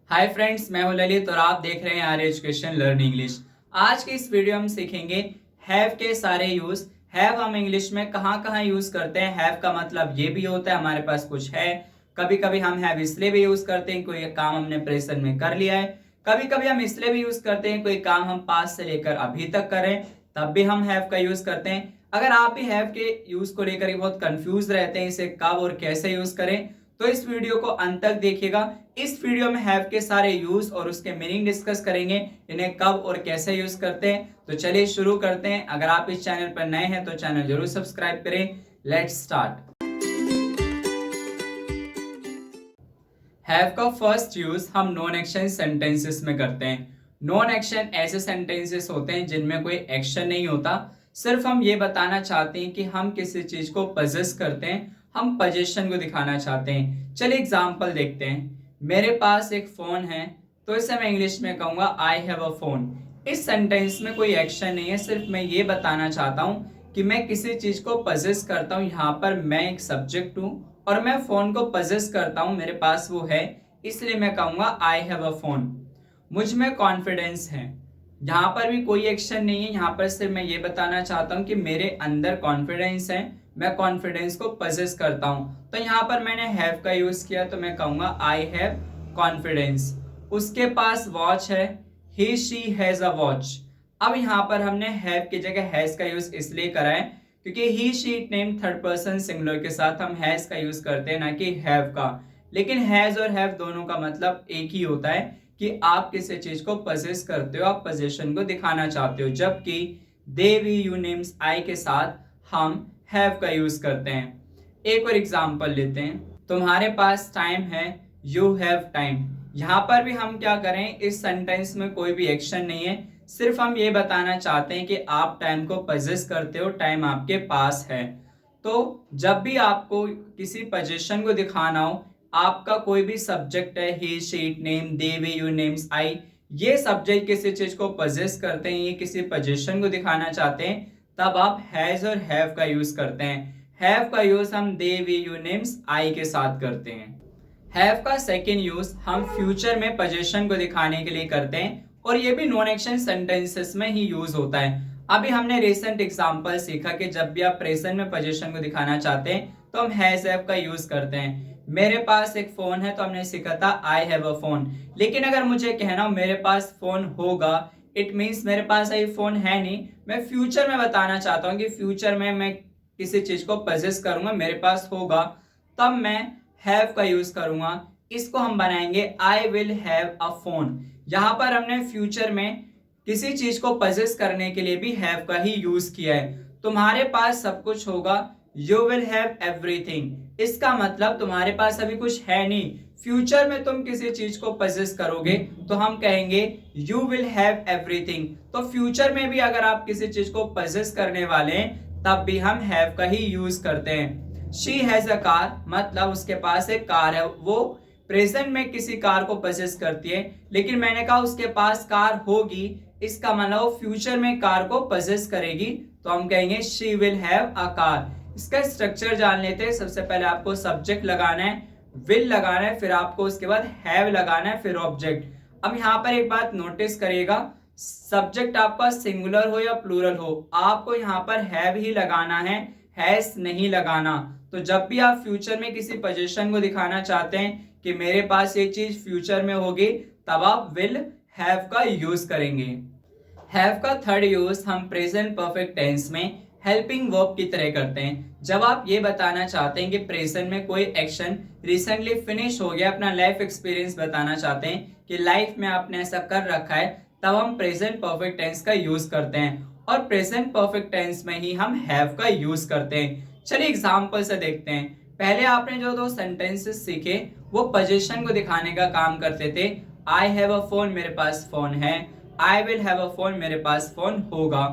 Hi friends, मैं हूं ललित और आप देख रहे हैं आर एजुकेशन लर्न इंग्लिश। आज की इस वीडियो में हम सीखेंगे हैव के सारे यूज। हैव हम इंग्लिश में कहाँ कहाँ यूज करते हैं। हैव का मतलब ये भी होता है हमारे पास कुछ है। कभी कभी हम हैव इसलिए भी यूज करते हैं कोई काम हमने प्रेजेंट में कर लिया है। कभी कभी हम इसलिए भी यूज करते हैं कोई काम हम पास्ट से लेकर अभी तक करें, तब भी हम हैव का यूज करते हैं। अगर आप भी हैव के यूज को लेकर ही बहुत कंफ्यूज रहते हैं इसे कब और कैसे यूज करें, तो इस वीडियो को अंत तक देखिएगा। इस वीडियो में हैव के सारे यूज और उसके मीनिंग डिस्कस करेंगे, इन्हें कब और कैसे यूज करते हैं। तो चलिए शुरू करते हैं। अगर आप इस चैनल पर नए हैं तो चैनल जरूर सब्सक्राइब करें। Let's start. हैव का फर्स्ट यूज हम नॉन एक्शन सेंटेंसेस में करते हैं। नॉन एक्शन ऐसे सेंटेंसेस होते हैं जिनमें कोई एक्शन नहीं होता, सिर्फ हम ये बताना चाहते हैं कि हम किसी चीज को पजेस करते हैं, हम पोजीशन को दिखाना चाहते हैं। चलिए एग्जांपल देखते हैं। मेरे पास एक फोन है, तो इसे मैं इंग्लिश में कहूंगा आई हैव अ फोन। इस सेंटेंस में कोई एक्शन नहीं है, सिर्फ मैं ये बताना चाहता हूं कि मैं किसी चीज को पजेस करता हूं। यहाँ पर मैं एक सब्जेक्ट हूं और मैं फोन को पजेस करता हूं, मेरे पास वो है, इसलिए मैं कहूंगा आई हैव अ फोन। मुझ में कॉन्फिडेंस है। यहाँ पर भी कोई एक्शन नहीं है, यहाँ पर सिर्फ मैं ये बताना चाहता हूँ कि मेरे अंदर कॉन्फिडेंस है, मैं कॉन्फिडेंस को पजेस करता हूँ। तो यहाँ पर मैंने हैव का यूज किया, तो मैं कहूंगा आई हैव कॉन्फिडेंस। उसके पास वॉच है, he she has a watch. अब यहाँ पर हमने हैव की जगह हैज का यूज इसलिए करा है क्योंकि he she name third person singular के साथ हम हैज का यूज करते हैं, ना कि हैव का। लेकिन हैज और हैव दोनों का मतलब एक ही होता है कि आप किसी चीज को पजेस करते हो, आप पोजीशन को दिखाना चाहते हो। जबकि दे वी यू नेम्स आई के साथ हम हैव का यूज करते हैं। एक और एग्जांपल लेते हैं। तुम्हारे पास टाइम है, यू हैव टाइम। यहां पर भी हम क्या करें, इस सेंटेंस में कोई भी एक्शन नहीं है, सिर्फ हम ये बताना चाहते हैं कि आप टाइम को पजेस करते हो, टाइम आपके पास है। तो जब भी आपको किसी पोजीशन को दिखाना हो, आपका कोई भी सब्जेक्ट है, he she it name they we you names I, ये सब्जेक्ट किसी चीज को पजेस करते हैं, ये किसी पोजीशन को दिखाना चाहते हैं, तब आप हैज और हैव का यूज करते हैं। हैव का यूज हम दे वी यू नेम्स आई के साथ करते हैं। हैव का सेकेंड यूज हम फ्यूचर में पोजीशन को दिखाने के लिए करते हैं, और ये भी नॉन एक्शन सेंटेंसेस में ही यूज होता है। अभी हमने रिसेंट एग्जांपल सीखा कि जब भी आप प्रेजेंट में पोजीशन को दिखाना चाहते हैं तो हम हैज हैव का यूज करते हैं। मेरे पास एक फोन है, तो हमने सीखा था आई हैव अ फोन। लेकिन अगर मुझे कहना हो मेरे पास फोन होगा, इट मीन्स मेरे पास अभी फोन है नहीं, मैं फ्यूचर में बताना चाहता हूँ कि फ्यूचर में मैं किसी चीज को पजेस करूंगा, मेरे पास होगा, तब मैं हैव का यूज करूंगा। इसको हम बनाएंगे आई विल हैव अ फोन। यहां पर हमने फ्यूचर में किसी चीज को पजेस करने के लिए भी हैव का ही यूज किया है। तुम्हारे पास सब कुछ होगा, यू विल हैव एवरीथिंग। इसका मतलब तुम्हारे पास अभी कुछ है नहीं, फ्यूचर में तुम किसी चीज को पजेस करोगे तो हम कहेंगे यू विल हैव एवरीथिंग। तो फ्यूचर में भी अगर आप किसी चीज को पजेस करने वाले हैं तब भी हम हैव का ही यूज करते हैं। शी हैज अ कार, मतलब उसके पास एक कार है, वो प्रेजेंट में किसी कार को पजेस करती है, लेकिन मैंने कहा उसके पास कार होगी, इसका मतलब फ्यूचर में कार को पजेस करेगी, तो हम कहेंगे she will have a car. इसका स्ट्रक्चर जान लेते हैं। सबसे पहले आपको सब्जेक्ट लगाना है, विल लगाना है, फिर आपको उसके बाद हैव लगाना है, फिर ऑब्जेक्ट। अब यहाँ पर एक बात नोटिस करिएगा, सब्जेक्ट आपका सिंगुलर हो या प्लूरल हो, आपको यहाँ पर हैव ही लगाना है, हैज नहीं लगाना। तो जब भी आप फ्यूचर में किसी पोजीशन को दिखाना चाहते हैं कि मेरे पास ये चीज फ्यूचर में होगी, तब आप विल हैव का यूज करेंगे। हैव का थर्ड यूज हम प्रेजेंट परफेक्ट टेंस में हेल्पिंग वर्ब की तरह करते हैं। जब आप ये बताना चाहते हैं कि प्रेजेंट में कोई एक्शन रिसेंटली फिनिश हो गया, अपना लाइफ एक्सपीरियंस बताना चाहते हैं कि लाइफ में आपने ऐसा कर रखा है, तब हम प्रेजेंट परफेक्ट टेंस का यूज करते हैं, और प्रेजेंट परफेक्ट टेंस में ही हम हैव का यूज करते हैं। चलिए एग्जांपल से देखते हैं। पहले आपने जो दो सेंटेंसेस सीखे वो पोजीशन को दिखाने का काम करते थे। आई हैव अ फोन, मेरे पास फोन है, आई विल हैव अ फोन, मेरे पास फोन होगा।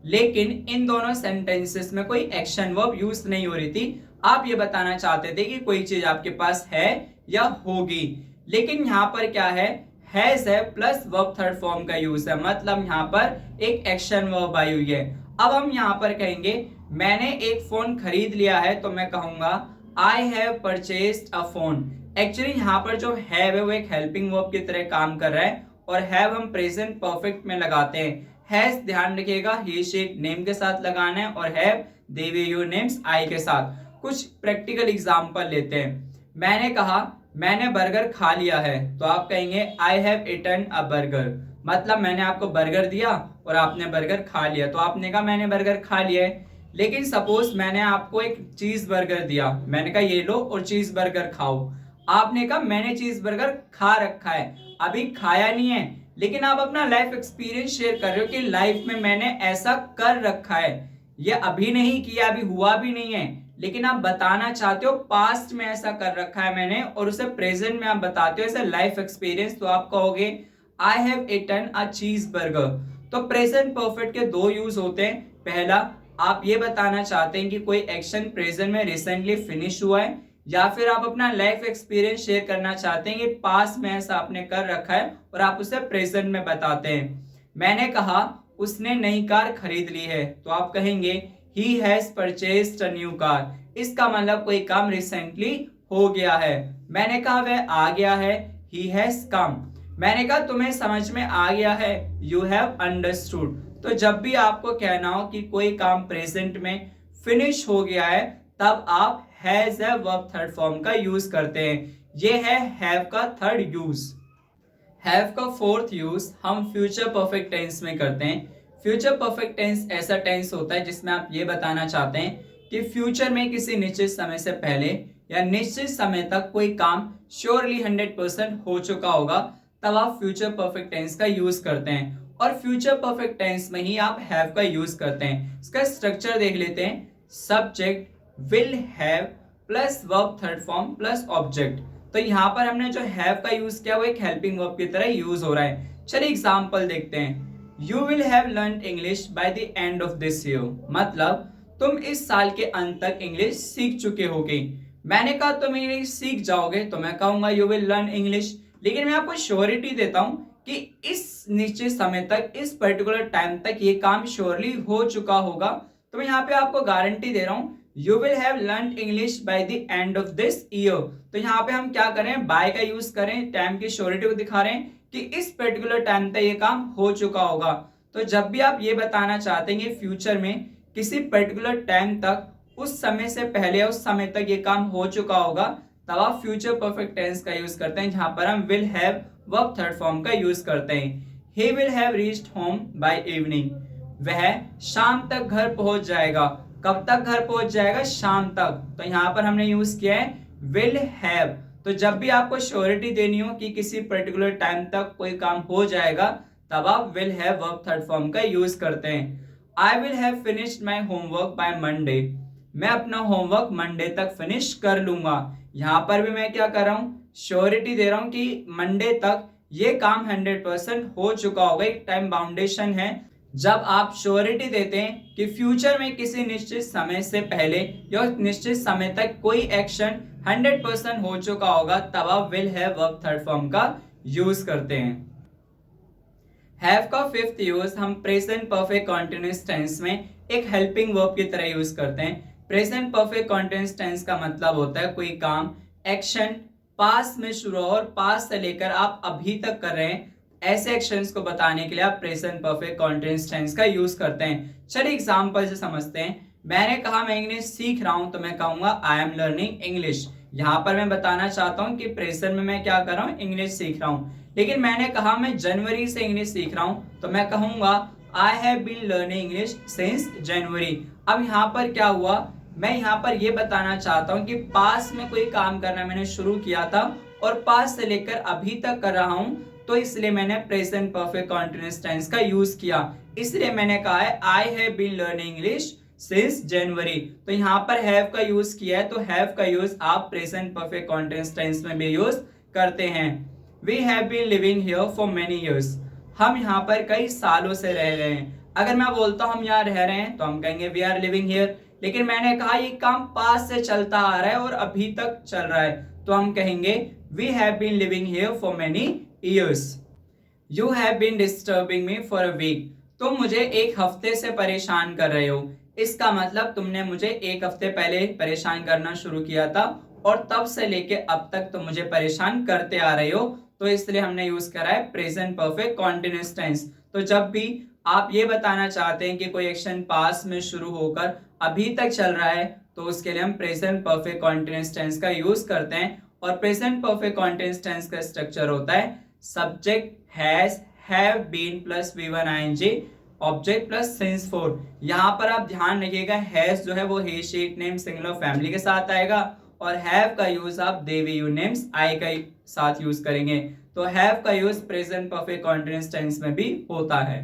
लेकिन इन दोनों सेंटेंसेस में कोई एक्शन वर्ब यूज नहीं हो रही थी, आप ये बताना चाहते थे कि कोई चीज आपके पास है या होगी। लेकिन यहाँ पर क्या हैज है प्लस वर्ब थर्ड फॉर्म का यूज है, मतलब यहाँ पर एक एक्शन वर्ब आई हुई है। अब हम यहाँ पर कहेंगे मैंने एक फोन खरीद लिया है, तो मैं कहूंगा I have purchased a phone. Actually यहाँ पर जो हैव है वो एक हेल्पिंग वर्ब की तरह काम कर रहा है और हैव हम प्रेजेंट परफेक्ट में लगाते हैं। हैज ध्यान रखिएगा ही शी नेम के साथ लगाना है और have they way your names I के साथ। कुछ प्रैक्टिकल एग्जांपल लेते हैं। मैंने कहा मैंने बर्गर खा लिया है, तो आप कहेंगे I have eaten a burger. मतलब मैंने आपको बर्गर दिया और आपने बर्गर खा लिया, तो आपने कहा मैंने बर्गर खा लिया है। लेकिन सपोज मैंने आपको एक चीज बर्गर दिया, मैंने कहा ये लो और चीज बर्गर खाओ। आपने कहा मैंने चीज बर्गर खा रखा है, अभी खाया नहीं है, लेकिन आप अपना लाइफ एक्सपीरियंस शेयर कर रहे हो कि लाइफ में मैंने ऐसा कर रखा है। ये अभी नहीं किया, अभी हुआ भी नहीं है, लेकिन आप बताना चाहते हो पास्ट में ऐसा कर रखा है मैंने, और उसे प्रेजेंट में आप बताते हो एज लाइफ एक्सपीरियंस, तो आप कहोगे आई हैव ईटन अ चीज बर्गर। तो प्रेजेंट परफेक्ट के दो यूज होते हैं। पहला, आप ये बताना चाहते हैं कि कोई एक्शन प्रेजेंट में रिसेंटली फिनिश हुआ है, या फिर आप अपना लाइफ एक्सपीरियंस शेयर करना चाहते हैं कि पास्ट में ऐसा आपने कर रखा है और आप उसे प्रेजेंट में बताते हैं। मैंने कहा उसने नई कार खरीद ली है, तो आप कहेंगे he has purchased a new car. इसका मतलब कोई काम रिसेंटली हो गया है। मैंने कहा वह आ गया है, ही हैज कम। मैंने कहा तुम्हें समझ में आ गया है, यू हैव अंडरस्टूड। तो जब भी आपको कहना हो कि कोई काम प्रेजेंट में फिनिश हो गया है, तब आप हैज है वर्ब थर्ड फॉर्म का यूज करते हैं। ये है हैव का थर्ड यूज। हैव का फोर्थ यूज हम फ्यूचर परफेक्ट टेंस में करते हैं। फ्यूचर परफेक्ट टेंस ऐसा टेंस होता है जिसमें आप ये बताना चाहते हैं कि फ्यूचर में किसी निश्चित समय से पहले या निश्चित समय तक कोई काम श्योरली 100% हो चुका होगा, तब आप फ्यूचर परफेक्ट टेंस का यूज करते हैं। और फ्यूचर परफेक्ट टेंस में ही आप हैव का यूज करते हैं। इसका स्ट्रक्चर देख लेते हैं। Subject will have plus verb third form plus object. तो यहां पर हमने जो हैव का यूज किया वो एक हेल्पिंग वर्ब की तरह यूज हो रहा है। चलिए एग्जांपल देखते हैं। You will have learn English by the end of this year. मतलब तुम इस साल के अंत तक इंग्लिश सीख चुके होगे। मैंने कहा तुम इंग्लिश सीख जाओगे, तो मैं कहूंगा यू विल लर्न इंग्लिश। लेकिन मैं आपको श्योरिटी देता हूं कि इस निश्चित समय तक, इस पर्टिकुलर टाइम तक ये काम श्योरली हो चुका होगा। तो मैं यहाँ पे आपको गारंटी दे रहा हूं you will have learn English by the end of this year. तो यहाँ पे हम क्या करें, बाय का यूज करें, टाइम की श्योरिटी को दिखा रहे हैं कि इस पर्टिकुलर टाइम तक ये काम हो चुका होगा। तो जब भी आप ये बताना चाहते हैं फ्यूचर में किसी पर्टिकुलर टाइम तक, उस समय से पहले या उस समय तक ये काम हो चुका होगा, तब आप फ्यूचर परफेक्ट टेंस का यूज करते हैं, जहां पर हम will have verb third form का यूज करते हैं। He will have reached home by evening. वह शाम तक घर पहुंच जाएगा। कब तक घर पहुंच जाएगा, शाम तक। तो यहां पर हमने यूज किया है विल हैव। तो जब भी आपको श्योरिटी देनी हो कि किसी पर्टिकुलर टाइम तक कोई काम हो जाएगा, तब आप will have verb third form का यूज करते हैं। I will have finished my homework by Monday. मैं अपना होमवर्क मंडे तक फिनिश कर लूंगा। यहां पर भी मैं क्या कर रहा हूं, श्योरिटी दे रहा हूं कि मंडे तक ये काम 100% हो चुका होगा। एक टाइम बाउंडेशन है। जब आप श्योरिटी देते हैं कि फ्यूचर में किसी निश्चित समय से पहले या निश्चित समय तक कोई एक्शन 100% हो चुका होगा, तब आप will have verb third form का यूज करते हैं। हैव का फिफ्थ यूज हम प्रेजेंट परफेक्ट कंटीन्यूअस टेंस में एक हेल्पिंग वर्ब की तरह यूज करते हैं। प्रेजेंट परफेक्ट कंटीन्यूअस टेंस का मतलब होता है कोई काम, एक्शन पास्ट में शुरू हो और पास्ट से लेकर आप अभी तक कर रहे हैं, ऐसे एक्शंस को बताने के लिए आप प्रेजेंट परफेक्ट कंटीन्यूअस टेंस का यूज करते हैं। चलिए एग्जांपल से समझते हैं। मैंने कहा मैं इंग्लिश सीख रहा हूं, तो मैं कहूंगा आई एम लर्निंग इंग्लिश। यहां पर मैं बताना चाहता हूं कि प्रेजेंट में मैं क्या कर रहा हूं, इंग्लिश सीख रहा हूं। लेकिन मैंने कहा मैं जनवरी से इंग्लिश सीख रहा हूं, तो मैं कहूंगा I have been learning English since January. अब यहाँ पर क्या हुआ, मैं यहाँ पर ये बताना चाहता हूँ कि पास्ट में कोई काम करना मैंने शुरू किया था और पास्ट से लेकर अभी तक कर रहा हूँ, तो इसलिए मैंने प्रेजेंट परफेक्ट कंटीन्यूअस टेंस का यूज किया। इसलिए मैंने कहा है I have been learning English since January. तो यहाँ पर हैव का यूज किया है, तो हैव का यूज आप प्रेजेंट परफेक्ट कंटीन्यूअस टेंस में भी यूज करते हैं। We have been living here for many years. हम यहाँ पर कई सालों से रह रहे हैं। अगर मैं बोलता हूँ हम यहाँ रह रहे हैं, तो हम कहेंगे वी आर लिविंग हियर। लेकिन मैंने कहा ये काम पास से चलता आ रहा है और अभी तक चल रहा है, तो हम कहेंगे we have been living here for many years. You have been disturbing me for a week. तुम मुझे एक हफ्ते से परेशान कर रहे हो। इसका मतलब तुमने मुझे एक हफ्ते पहले परेशान करना शुरू किया था और तब से लेके अब तक तो मुझे परेशान करते आ रहे हो, तो इसलिए हमने यूज करा है प्रेजेंट परफेक्ट कॉन्टिन्यूअस टेंस। तो जब भी आप ये बताना चाहते हैं कि कोई एक्शन पास्ट में शुरू होकर अभी तक चल रहा है, तो उसके लिए हम प्रेजेंट परफेक्ट कॉन्टिन्यूअस टेंस का यूज करते हैं। और प्रेजेंट परफेक्ट कॉन्टिन्यूअस टेंस का स्ट्रक्चर होता है subject has, have been plus V1 ING, object plus since for. यहाँ पर आप ध्यान रखिएगा, हैज जो है वो he she it name singular family के साथ आएगा, और हैव का यूज आप they we you names I का साथ यूज करेंगे। तो हैव का use present perfect continuous tense में भी होता है।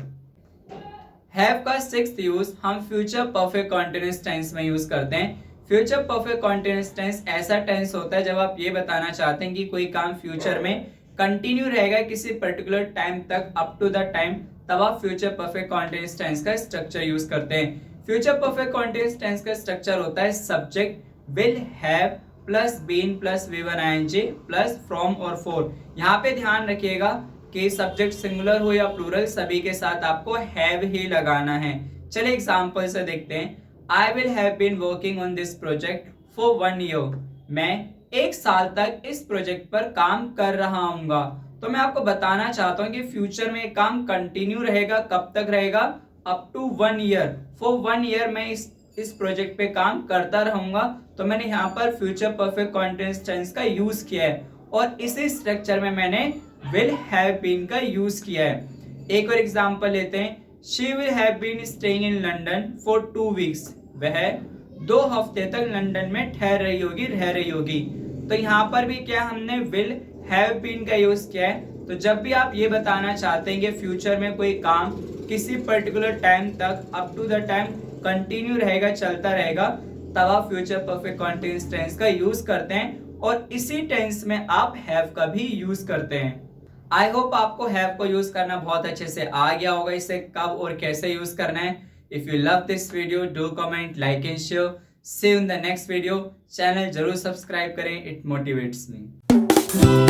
हैव का सिक्स्थ यूज हम फ्यूचर परफेक्ट कॉन्टिन्यूअस टेंस में यूज करते हैं। फ्यूचर परफेक्ट कॉन्टिन्यूअस टेंस ऐसा टेंस होता है जब आप ये बताना चाहते हैं कि कोई काम फ्यूचर में कंटिन्यू रहेगा किसी पर्टिकुलर टाइम तक, अप टू द टाइम, तब आप फ्यूचर परफेक्ट कॉन्टिन्यूअस टेंस का स्ट्रक्चर यूज करते हैं। फ्यूचर परफेक्ट कॉन्टिन्यूअस टेंस का स्ट्रक्चर होता है subject will have plus been plus V1 ING plus from और फॉर। यहाँ पे ध्यान रखिएगा कि सब्जेक्ट सिंगुलर हो या प्लूरल, सभी के साथ आपको हैव ही लगाना है। चलिए एग्जांपल से देखते हैं। I will have been working on this project for 1 year. मैं 1 साल तक इस प्रोजेक्ट पर काम कर रहा हूँगा। तो मैं आपको बताना चाहता हूँ कि फ्यूचर में काम कंटिन्यू रहेगा। कब तक रहेगा? Up to 1 year. For 1 year मैं इस प्रोजेक्ट पे काम करता रहूंगा। तो मैंने यहाँ पर फ्यूचर परफेक्ट कॉन्टिन्यूअस टेंस का यूज किया है, और इसी स्ट्रक्चर में मैंने विल हैव बीन का यूज किया है। एक और एग्जांपल लेते हैं। She will have been staying in London for 2 weeks. वह 2 हफ्ते तक लंदन में ठहर रही होगी, रह रही होगी। तो यहाँ पर भी क्या हमने विल हैव बीन का यूज किया है। तो जब भी आप ये बताना चाहते हैं कि फ्यूचर में कोई काम किसी पर्टिकुलर टाइम तक, up to the time continue रहेगा, चलता रहेगा, तब आप फ्यूचर परफेक्ट कॉन्टिन्यूअस टेंस का यूज करते हैं, और इसी टेंस में आप हैव का भी यूज करते हैं। आई होप आपको हैव को यूज करना बहुत अच्छे से आ गया होगा, इसे कब और कैसे यूज करना है। If you love this video, do comment, like and share. See you in the next video. Channel जरूर सब्सक्राइब करें, इट मोटिवेट्स मी।